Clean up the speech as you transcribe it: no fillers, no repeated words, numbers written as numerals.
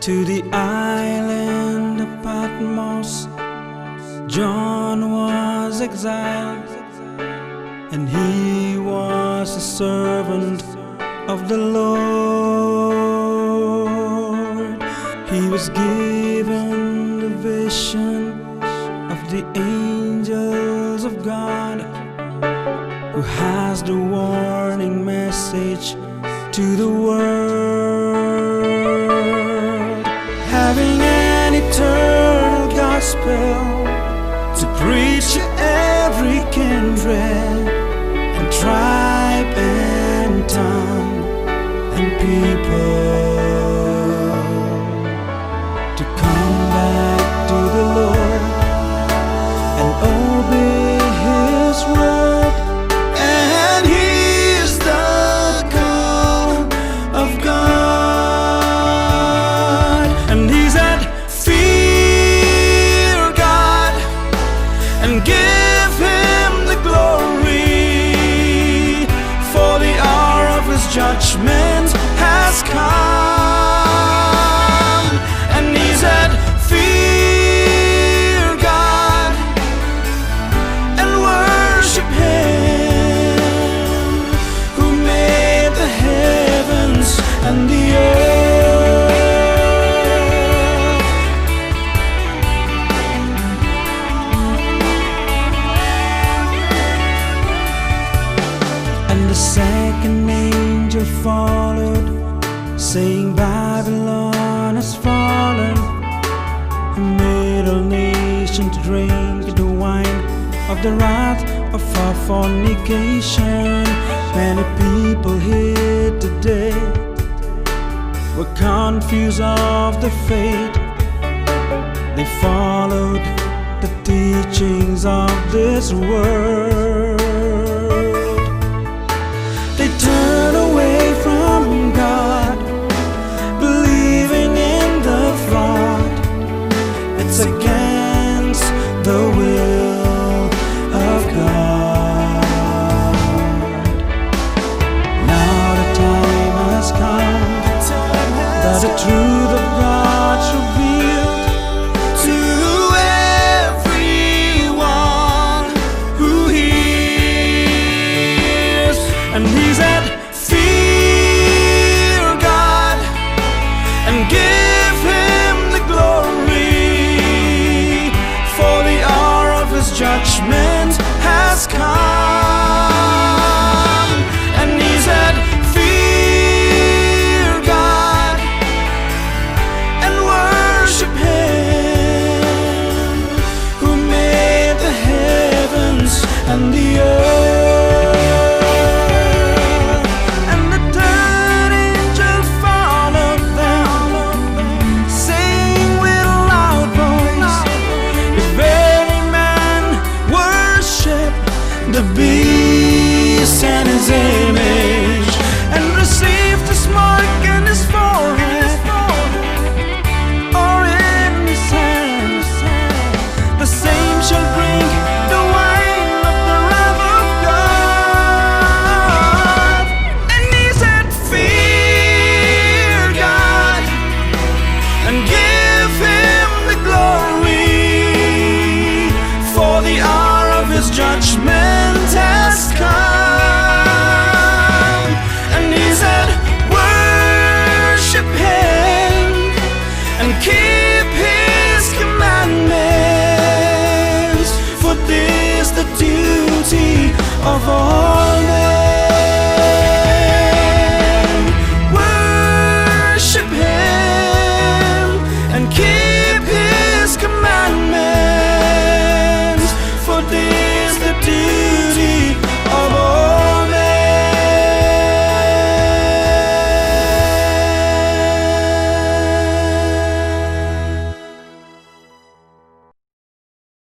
to the island of Patmos. John was exiled, and he was a servant of the Lord. He was given the vision of the angels of God, who has the warning message to the world, having an eternal gospel to preach to every kindred and tribe and tongue and people, to come back to the Lord and obey His word. And He is the call of God. And He said, fear God and give Him the glory, for the hour of His judgment has come. And He said, fear God and worship Him, who made the heavens and the earth. And the second angel followed, saying, Babylon has fallen, who made all nations drink the wine of the wrath of her fornication. Many people here today were confused of the faith. They followed the teachings of this world. They turn away from God, believing in the fraud. It's against the will of God. Now the time has come that the truth of God's revealed to everyone who hears. And He said, fear God and give Him the glory, for the hour of His judgment has come. And He said, fear God and worship Him, who made the heavens and the earth. And the third angel followed them, saying with a loud voice, if any man worship the beast and his image, and receive this mark in his forehead or in his hand, the same shall drink the wine of the wrath of God. And He said, fear God and give Him the glory, for the hour of His judgment has come. And He said, worship Him and keep His commandments, for this the duty of all